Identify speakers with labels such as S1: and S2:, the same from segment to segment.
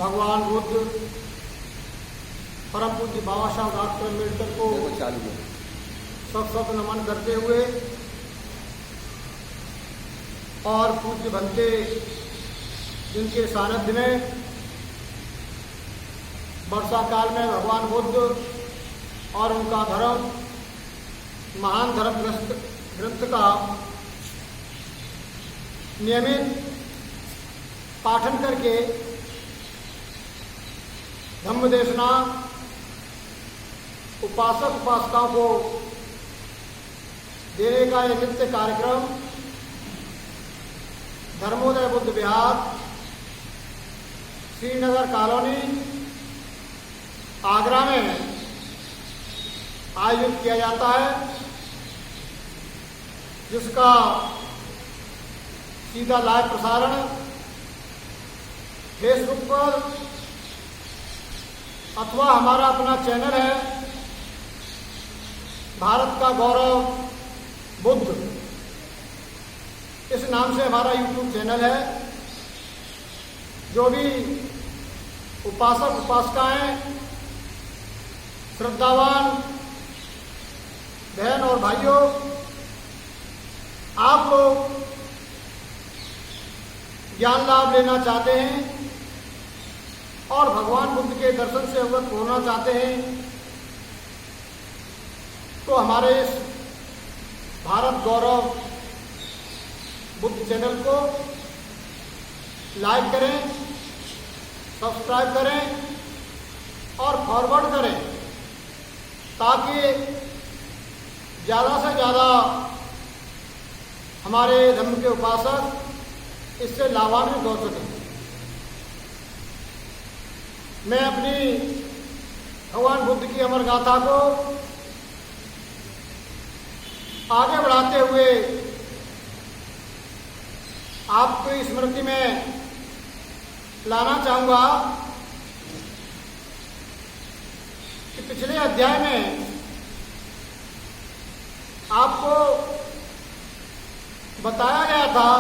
S1: भगवान बुद्ध, परम पूज्य बाबा साहब डॉक्टर अम्बेडकर को सत नमन करते हुए और पूज्य बनते जिनके सानिध्य में वर्षा काल में भगवान बुद्ध और उनका धर्म, महान धर्म ग्रंथ का नियमित पाठन करके धम्म देशना उपासक उपासिकाओं को देने का यह नित्य कार्यक्रम धर्मोदय बुद्ध विहार, श्रीनगर कॉलोनी, आगरा में आयोजित किया जाता है, जिसका सीधा लाइव प्रसारण फेसबुक पर अथवा हमारा अपना चैनल है भारत का गौरव बुद्ध, इस नाम से हमारा यूट्यूब चैनल है। जो भी उपासक उपासिकाएं, श्रद्धावान बहन और भाइयों, आप लोग ज्ञान लाभ लेना चाहते हैं और भगवान बुद्ध के दर्शन से अवगत होना चाहते हैं, तो हमारे इस भारत गौरव बुद्ध चैनल को लाइक करें, सब्सक्राइब करें और फॉरवर्ड करें, ताकि ज़्यादा से ज़्यादा हमारे धर्म के उपासक इससे लाभान्वित हो सकें। मैं अपनी भगवान बुद्ध की अमर गाथा को आगे बढ़ाते हुए आपकी स्मृति में लाना चाहूंगा कि पिछले अध्याय में आपको बताया गया था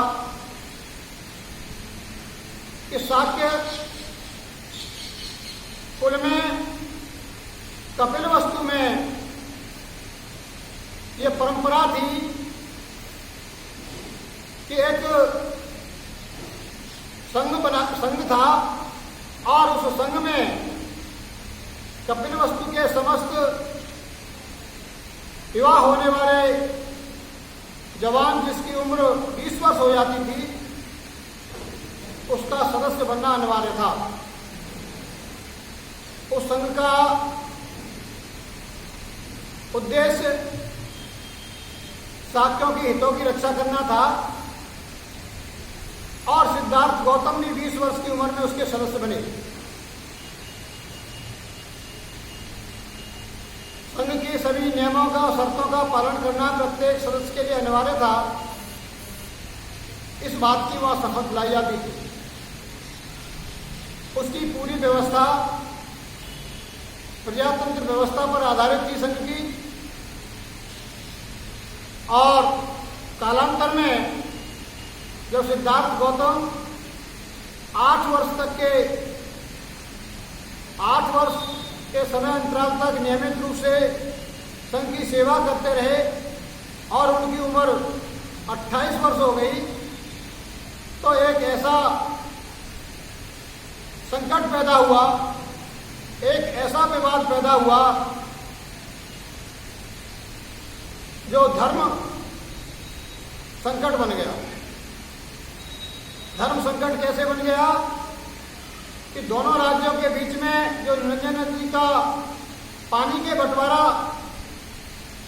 S1: कि शाक्य कुल में कपिलवस्तु में ये परंपरा थी कि एक संघ था और उस संघ में कपिलवस्तु के समस्त विवाह होने वाले जवान जिसकी उम्र 20 वर्ष हो जाती थी, उसका सदस्य बनना अनिवार्य था। उस संघ का उद्देश्य शाक्यों के हितों की रक्षा करना था और सिद्धार्थ गौतम भी 20 वर्ष की उम्र में उसके सदस्य बने। संघ के सभी नियमों का और शर्तों का पालन करना प्रत्येक सदस्य के लिए अनिवार्य था। इस बात की वह शपथ लाई जाती थी। उसकी पूरी व्यवस्था प्रजातंत्र व्यवस्था पर आधारित थी संघ की, और कालांतर में जब सिद्धार्थ गौतम 8 वर्ष के समय अंतराल तक नियमित रूप से संघ की सेवा करते रहे और उनकी उम्र 28 वर्ष हो गई, तो एक ऐसा संकट पैदा हुआ, एक ऐसा विवाद पैदा हुआ जो धर्म संकट बन गया। धर्म संकट कैसे बन गया कि दोनों राज्यों के बीच में जो निरंजन नदी का पानी के बंटवारा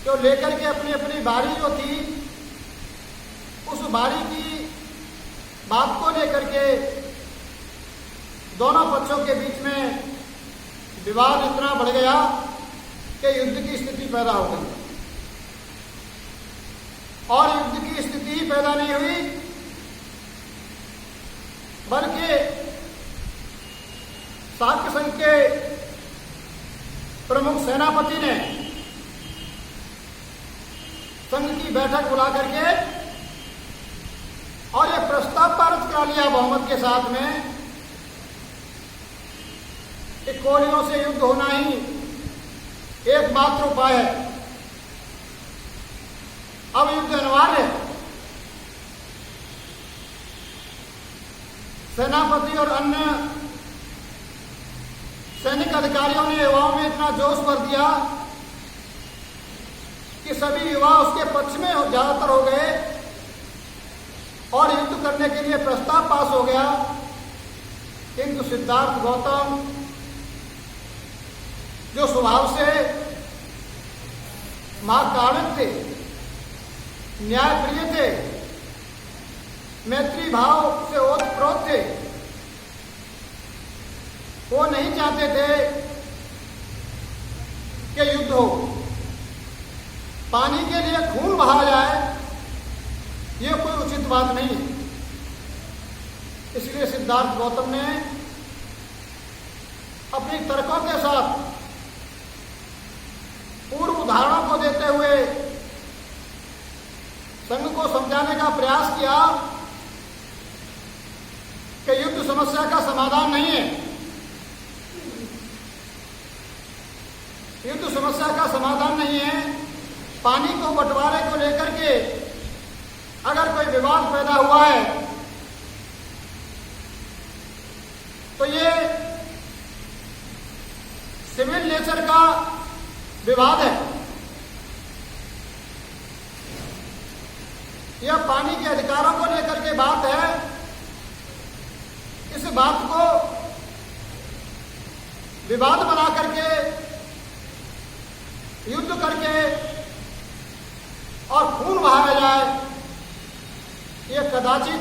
S1: जो लेकर के अपनी अपनी बारी जो थी, उस बारी की बात को लेकर के दोनों पक्षों के बीच में विवाद इतना बढ़ गया कि युद्ध की स्थिति पैदा हो गई। और युद्ध की स्थिति पैदा नहीं हुई, बल्कि शाक्य संघ के प्रमुख सेनापति ने संघ की बैठक बुला करके और यह प्रस्ताव पारित करा लिया बहुमत के साथ में कि कोलियों से युद्ध होना ही एकमात्र उपाय है। अब युद्ध अनिवार्य है। सेनापति और अन्य सैनिक अधिकारियों ने युवाओं में इतना जोश भर दिया कि सभी युवा उसके पक्ष में ज्यादातर हो गए और युद्ध करने के लिए प्रस्ताव पास हो गया। किंतु सिद्धार्थ गौतम, जो स्वभाव से महाकारुणिक थे, न्यायप्रिय थे, मैत्री भाव से ओतप्रोत थे, वो नहीं चाहते थे कि युद्ध हो। पानी के लिए खून बहा जाए, ये कोई उचित बात नहीं है। इसलिए सिद्धार्थ गौतम ने अपनी तर्कों के साथ पूर्व उदाहरणों को देते हुए संघ को समझाने का प्रयास किया कि युद्ध समस्या का समाधान नहीं है। युद्ध समस्या का समाधान नहीं है। पानी को बंटवारे को लेकर के अगर कोई विवाद पैदा हुआ है तो ये सिविल नेचर का विवाद है। यह पानी के अधिकारों को लेकर के बात है। इस बात को विवाद बना करके, युद्ध करके और खून बहाया जाए, यह कदाचित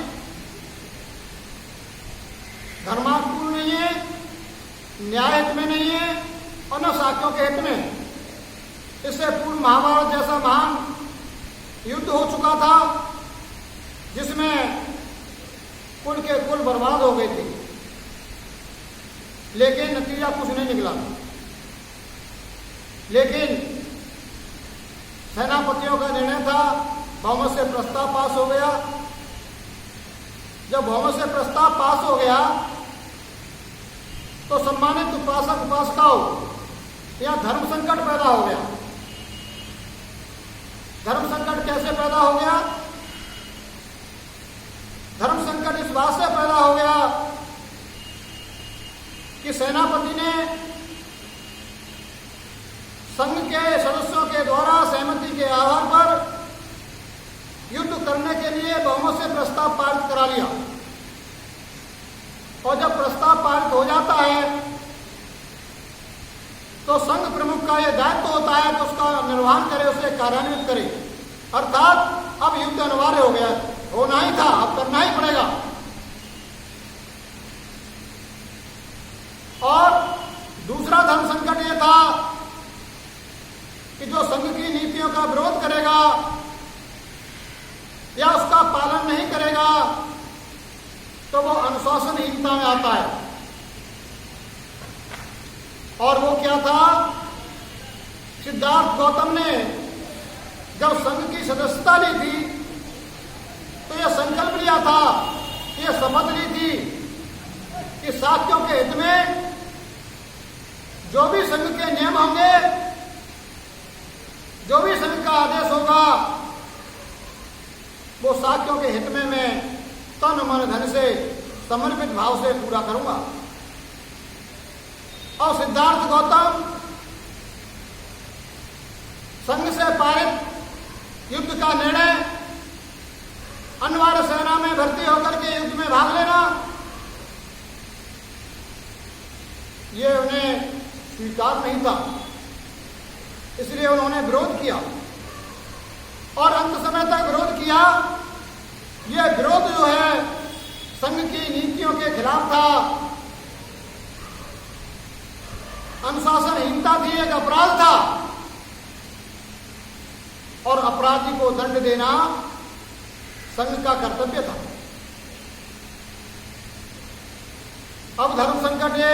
S1: धर्मानुकूल नहीं है, न्याय हित में नहीं है और न साक्यों के हित में। इससे पूर्व महाभारत जैसा महान युद्ध हो चुका था जिसमें कुल के कुल बर्बाद हो गए थे, लेकिन नतीजा कुछ नहीं निकला। लेकिन सेनापतियों का निर्णय था, बहुमत से प्रस्ताव पास हो गया। जब बहुमत से प्रस्ताव पास हो गया तो सम्मानित उपासक उपासिकाओं, यह धर्म संकट पैदा हो गया। धर्म संकट कैसे पैदा हो गया? धर्म संकट इस बात से पैदा हो गया कि सेनापति ने संघ के सदस्यों के द्वारा सहमति के आधार पर युद्ध करने के लिए बहुमत से प्रस्ताव पारित करा लिया। और जब प्रस्ताव पारित हो जाता है तो संघ प्रमुख का यह दायित्व होता है कि उसका निर्वहन करे, उसे कार्यान्वित करे। अर्थात अब युद्ध अनिवार्य हो गया, होना ही था, अब करना ही पड़ेगा। और दूसरा धर्म संकट यह था कि जो संघ की नीतियों का विरोध करेगा या उसका पालन नहीं करेगा तो वो अनुशासनहीनता में आता है। और वो क्या था? सिद्धार्थ गौतम ने जब संघ की सदस्यता ली थी तो यह संकल्प लिया था, यह शपथ ली थी कि साथियों के हित में जो भी संघ के नियम होंगे, जो भी संघ का आदेश होगा, वो साथियों के हित में मैं तन मन धन से समर्पित भाव से पूरा करूंगा। और सिद्धार्थ गौतम संघ से पारित युद्ध का निर्णय, अनिवार्य सेना में भर्ती होकर के युद्ध में भाग लेना, ये उन्हें स्वीकार नहीं था। इसलिए उन्होंने विरोध किया और अंत समय तक विरोध किया। यह विरोध जो है संघ की नीतियों के खिलाफ था, अनुशासनहीनता थी, एक अपराध था और अपराधी को दंड देना संघ का कर्तव्य था। अब धर्म संकट ये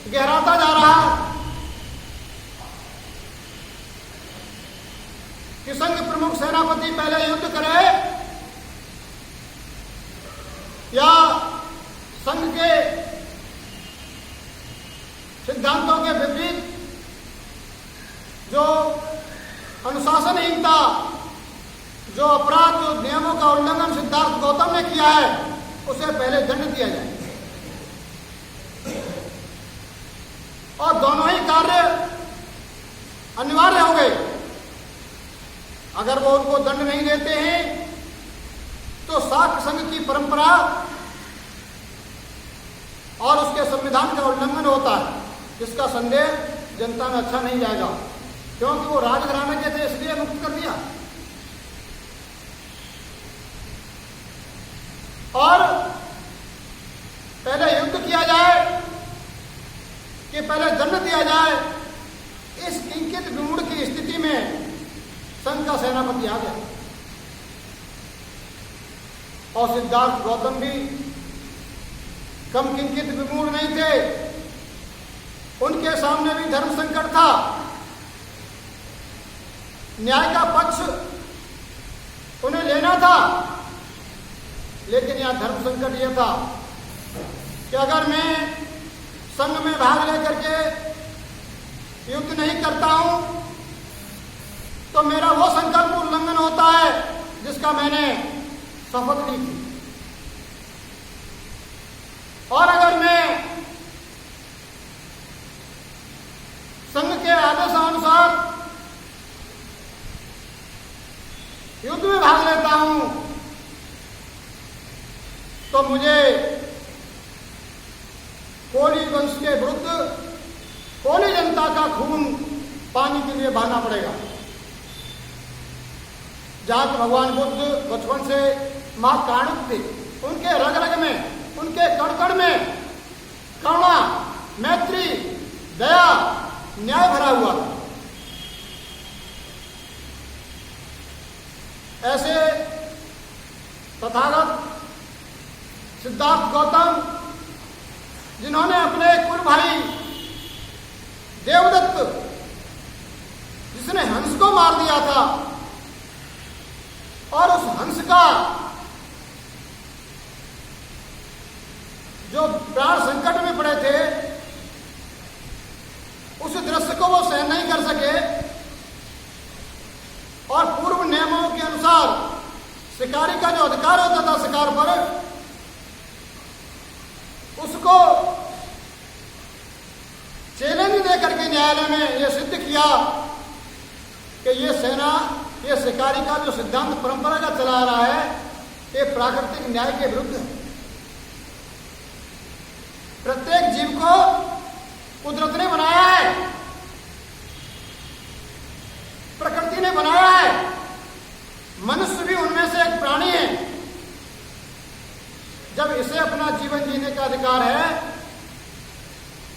S1: गहराता जा रहा है कि संघ प्रमुख सेनापति पहले युद्ध करे या संघ के अनुशासनहीनता, जो अपराध, जो नियमों का उल्लंघन सिद्धार्थ गौतम ने किया है, उसे पहले दंड दिया जाए। और दोनों ही कार्य अनिवार्य हो गए। अगर वो उनको दंड नहीं देते हैं तो शाक्त संघ की परंपरा और उसके संविधान का उल्लंघन होता है, जिसका संदेह जनता में अच्छा नहीं जाएगा, क्योंकि वो राजघराने के थे इसलिए मुक्त कर दिया। और पहले युद्ध किया जाए कि पहले दंड दिया जाए, इस किंकित विमूढ़ की स्थिति में संघ का सेनापति आ गया। और सिद्धार्थ गौतम भी कम किंकित विमूढ़ नहीं थे, उनके सामने भी धर्म संकट था। न्याय का पक्ष उन्हें लेना था, लेकिन यहां धर्म संकट यह था कि अगर मैं संघ में भाग लेकर के युद्ध नहीं करता हूं तो मेरा वो संकल्प उल्लंघन होता है जिसका मैंने शपथ ली थी। और अगर मैं संघ के आदेशानुसार युद्ध में भाग लेता हूं तो मुझे कोली वंश के विरुद्ध कोली जनता का खून पानी के लिए बहाना पड़ेगा। जहां भगवान बुद्ध बचपन से महाकाणुक थे, उनके रग रग में, उनके कण कण में करुणा, मैत्री, दया, न्याय भरा हुआ था। ऐसे तथागत सिद्धार्थ गौतम, जिन्होंने अपने कुल भाई देवदत्त, जिसने हंस को मार दिया था, और उस हंस का जो प्राण संकट में पड़े थे, उस दृश्य को वो सहन नहीं कर सके और पूर्व नियमों के अनुसार शिकारी का जो अधिकार होता था शिकार पर, उसको चैलेंज देकर के न्यायालय में यह सिद्ध किया कि ये सेना, ये शिकारी का जो सिद्धांत परंपरा का चला आ रहा है, ये प्राकृतिक न्याय के विरुद्ध है। प्रत्येक जीव को कुदरत ने बनाया है, प्रकृति ने बनाया है, मनुष्य भी उनमें से एक प्राणी है। जब इसे अपना जीवन जीने का अधिकार है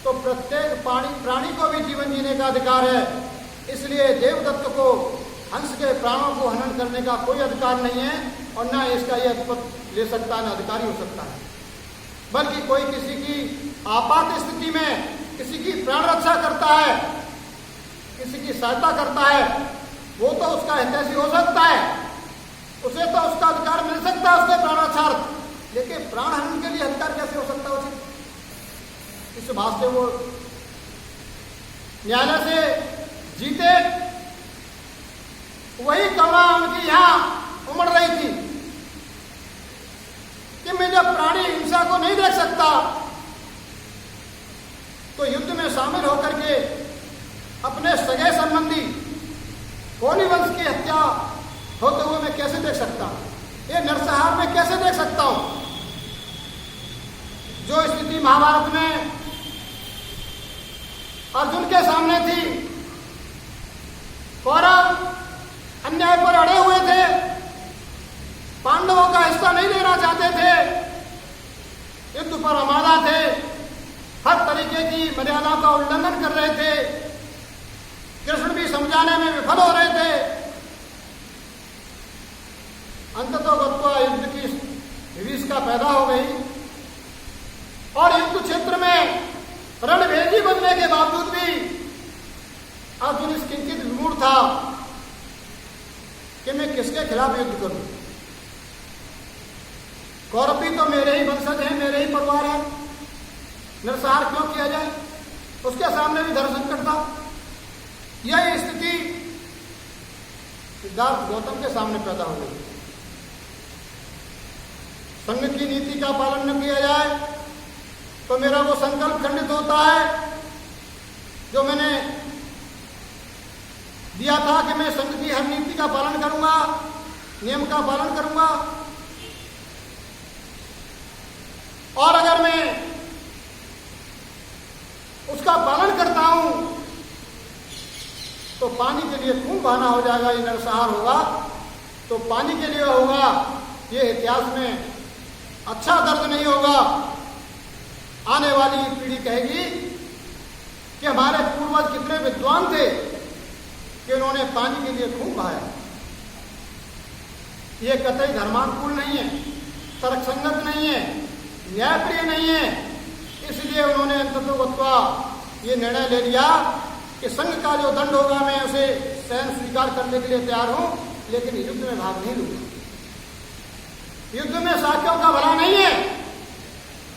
S1: तो प्रत्येक प्राणी को भी जीवन जीने का अधिकार है। इसलिए देवदत्त को हंस के प्राणों को हनन करने का कोई अधिकार नहीं है और न इसका यह पद ले सकता है, न अधिकारी हो सकता है। बल्कि कोई किसी की आपात स्थिति में किसी की प्राण रक्षा करता है, किसी की सहायता करता है, वो तो उसका हितैषी हो सकता है, उसे तो उसका अधिकार मिल सकता है उसके प्राण रक्षार्थ, लेकिन प्राण हनन के लिए अधिकार कैसे हो सकता है उसे? इस बात से वो न्यायालय से जीते। वही करुणा उनकी यहां उमड़ रही थी कि मैं जब प्राणी हिंसा को नहीं देख सकता तो युद्ध में शामिल होकर के अपने सगे संबंधी कोली वंश की हत्या होते हुए मैं कैसे देख सकता हूं? ये नरसंहार में कैसे देख सकता हूं? जो स्थिति महाभारत में अर्जुन के सामने थी, कौरव अन्याय पर अड़े हुए थे, पांडवों का हिस्सा नहीं लेना चाहते थे, युद्ध पर आमादा थे, हर तरीके की मर्यादा का उल्लंघन कर रहे थे, कृष्ण भी समझाने में विफल हो रहे थे। अंततोगत्वा युद्ध की विभीषिका पैदा हो गई और युद्ध क्षेत्र में रणभेदी बनने के बावजूद भी अर्जुन इस किंचित विमूढ़ था कि मैं किसके खिलाफ युद्ध करूं? कौरव भी तो मेरे ही वंशज हैं, मेरे ही परिवार है, नरसंहार क्यों किया जाए? उसके सामने भी धर्म संकट था। यह स्थिति सिद्धार्थ गौतम के सामने पैदा हो गई। संघ की नीति का पालन न किया जाए तो मेरा वो संकल्प खंडित होता है जो मैंने दिया था कि मैं संघ की हर नीति का पालन करूंगा, नियम का पालन करूंगा। और अगर मैं उसका पालन करता हूं तो पानी के लिए खून बहाना हो जाएगा, ये नरसंहार होगा। तो पानी के लिए होगा, ये इतिहास में अच्छा दर्द नहीं होगा। आने वाली पीढ़ी कहेगी कि हमारे पूर्वज कितने विद्वान थे कि उन्होंने पानी के लिए खून बहाया। ये कतई धर्मानुकूल नहीं है, तर्कसंगत नहीं है, न्यायप्रिय नहीं है। इसलिए उन्होंने अंततोगत्वा ये निर्णय ले लिया कि संघ का जो दंड होगा मैं उसे स्वयं स्वीकार करने के लिए तैयार हूं, लेकिन युद्ध में भाग नहीं लूंगा। युद्ध में साथियों का भला नहीं है।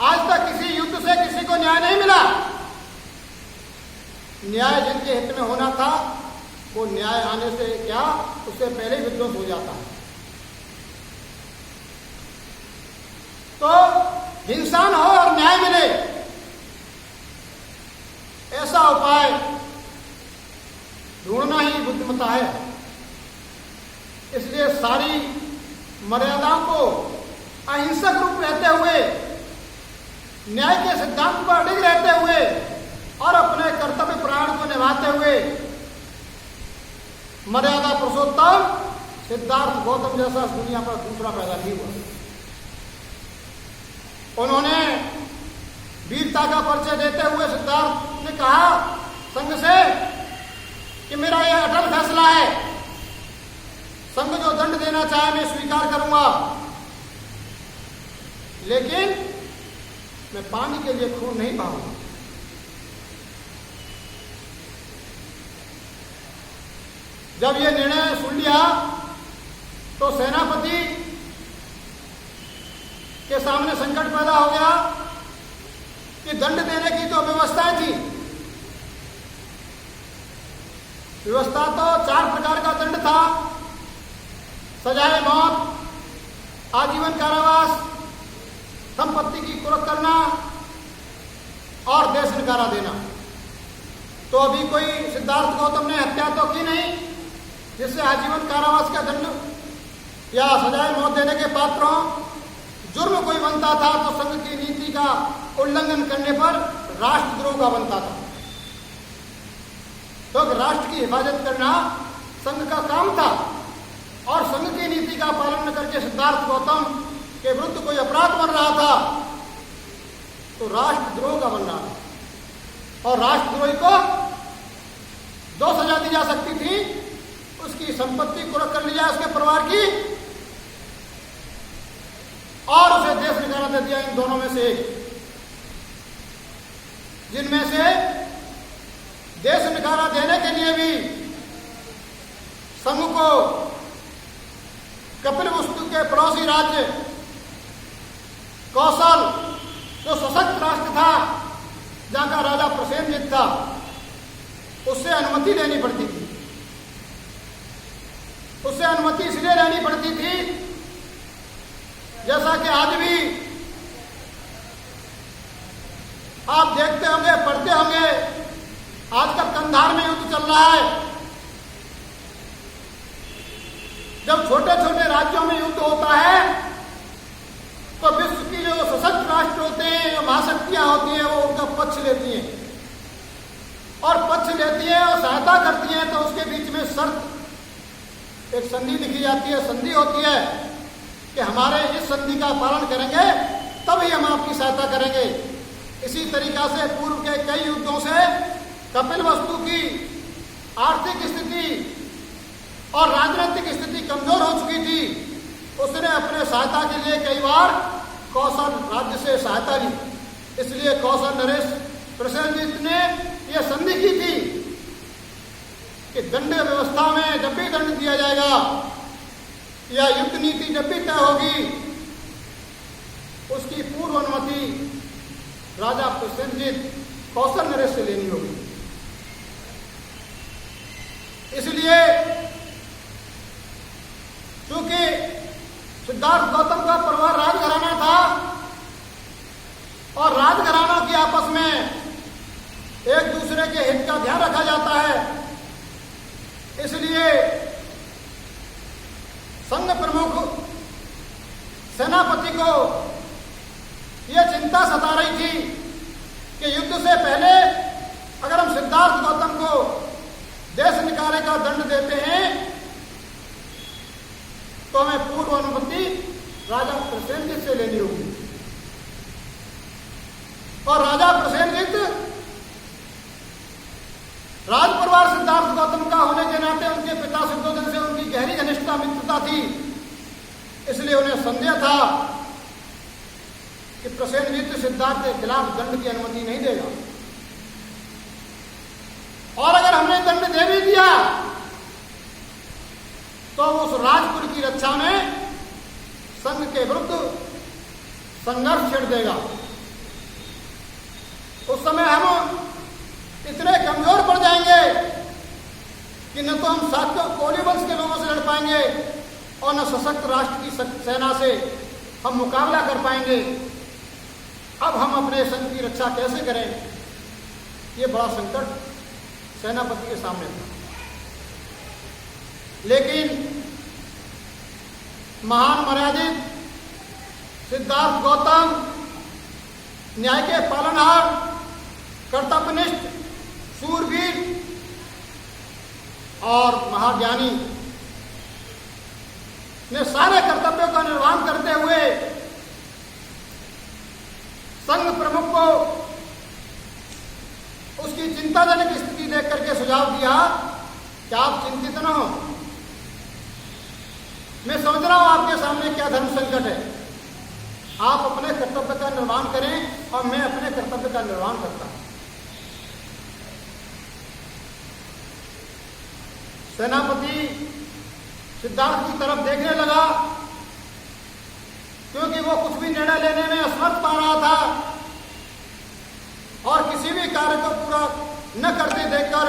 S1: आज तक किसी युद्ध से किसी को न्याय नहीं मिला। न्याय जिनके हित में होना था वो न्याय आने से क्या, उससे पहले ही विध्वंस हो जाता है। तो हिंसा न हो और न्याय मिले, ऐसा उपाय ढूंढना ही बुद्धिमत्ता है। इसलिए सारी मर्यादाओं को अहिंसक रूप रहते हुए, न्याय के सिद्धांत पर अडिग रहते हुए और अपने कर्तव्य प्राण को निभाते हुए मर्यादा पुरुषोत्तम सिद्धार्थ गौतम जैसा दुनिया पर दूसरा पैदा नहीं हुआ। उन्होंने वीरता का परिचय देते हुए सिद्धार्थ ने कहा संघ से कि मेरा यह अटल फैसला है, संघ जो दंड देना चाहे मैं स्वीकार करूंगा, लेकिन मैं पानी के लिए खून नहीं बहाऊंगा। जब यह निर्णय सुन लिया तो सेनापति के सामने संकट पैदा हो गया कि दंड देने की तो व्यवस्थाएं थी। व्यवस्था तो 4 प्रकार का दंड था: सजाए मौत, आजीवन कारावास, संपत्ति की कुर्क करना और देश निकारा देना। तो अभी कोई सिद्धार्थ गौतम ने हत्या तो की नहीं जिससे आजीवन कारावास का दंड या सजाए मौत देने के पात्र हों। जुर्म कोई बनता था तो संघ की नीति का उल्लंघन करने पर राष्ट्रद्रोह का बनता था। तो राष्ट्र की हिफाजत करना संघ का काम था और संघ की नीति का पालन न करके सिद्धार्थ गौतम के विरुद्ध कोई अपराध बन रहा था तो राष्ट्रद्रोह का बन रहा था। और राष्ट्रद्रोही को 2 सजा दी जा सकती थी: उसकी संपत्ति कुर्क कर ली जाए उसके परिवार की, और उसे देश निकाला दे दिया। इन दोनों में से एक, जिनमें से देश निकाला देने के लिए भी संघ को कपिलवस्तु के पड़ोसी राज्य कौशल, जो सशक्त राष्ट्र था, जहां का राजा प्रसेनजित था, उससे अनुमति लेनी पड़ती थी। उससे अनुमति इसलिए लेनी पड़ती थी जैसा कि आज भी आप देखते होंगे, पढ़ते होंगे, आजकल कंधार में युद्ध चल रहा है। जब छोटे छोटे राज्यों में युद्ध होता है तो विश्व की जो सशक्त राष्ट्र होते हैं, जो महाशक्तियां होती हैं, वो उनका पक्ष लेती हैं और पक्ष लेती हैं और सहायता करती हैं। तो उसके बीच में शर्त, एक संधि लिखी जाती है, संधि होती है कि हमारे इस संधि का पालन करेंगे तभी हम आपकी सहायता करेंगे। इसी तरीका से पूर्व के कई युद्धों से कपिलवस्तु की आर्थिक स्थिति और राजनीतिक स्थिति कमजोर हो चुकी थी। उसने अपने सहायता के लिए कई बार कौशल राज्य से सहायता ली। इसलिए कौशल नरेश प्रसेनजित ने यह संधि की थी कि दंड व्यवस्था में जब भी दंड दिया जाएगा या युद्ध नीति जब भी तय होगी, उसकी पूर्व अनुमति राजा प्रसेनजित कौशल नरेश से लेनी होगी। इसलिए सिद्धार्थ गौतम का परिवार राजघराना था और राजघरानों की आपस में एक दूसरे के हित का ध्यान रखा जाता है। इसलिए संघ प्रमुख सेनापति को यह चिंता सता रही थी कि युद्ध से पहले अगर हम सिद्धार्थ गौतम को देश निकाले का दंड देते हैं तो हमें पूर्व अनुमति राजा प्रसेनजित से लेनी होगी। और राजा प्रसेनजित राज परिवार सिद्धार्थ गौतम का होने के नाते उनके पिता सिद्धोधन से उनकी गहरी घनिष्ठता मित्रता थी, इसलिए उन्हें संदेह था कि प्रसेनजित सिद्धार्थ के खिलाफ दंड की अनुमति नहीं देगा। और अगर हमने दंड दे भी दिया तो उस राजकुल की रक्षा में संघ के विरुद्ध संघर्ष छेड़ देगा। उस समय हम इतने कमजोर पड़ जाएंगे कि न तो हम शाक्य कोली वंश के लोगों से लड़ पाएंगे और न सशक्त राष्ट्र की सेना से हम मुकाबला कर पाएंगे। अब हम अपने संघ की रक्षा कैसे करें, ये बड़ा संकट सेनापति के सामने था। लेकिन महान मर्यादित सिद्धार्थ गौतम न्याय के पालनहार, कर्तव्यनिष्ठ, शूरवीर और महाज्ञानी ने सारे कर्तव्यों का निर्वहन करते हुए संघ प्रमुख को उसकी चिंताजनक स्थिति देख करके सुझाव दिया कि आप चिंतित न हो, मैं समझ रहा हूं आपके सामने क्या धर्म संकट है, आप अपने कर्तव्य का निर्वहन करें और मैं अपने कर्तव्य का निर्वहन करता हूं। सेनापति सिद्धार्थ की तरफ देखने लगा, क्योंकि वो कुछ भी निर्णय लेने में असमर्थ पा रहा था और किसी भी कार्य को पूरा न करते देखकर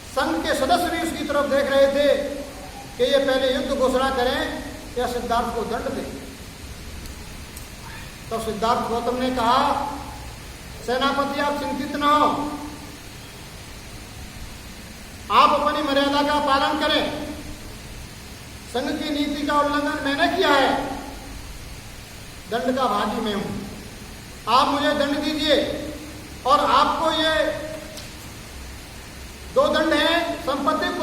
S1: संघ के सदस्य भी उसकी तरफ देख रहे थे कि ये पहले युद्ध घोषणा करें या सिद्धार्थ को दंड दें। तो सिद्धार्थ गौतम ने कहा, सेनापति आप चिंतित न हो, आप अपनी मर्यादा का पालन करें। संघ की नीति का उल्लंघन मैंने किया है, दंड का भागी मैं हूं, आप मुझे दंड दीजिए। और आपको ये 2 दंड हैं, संपत्ति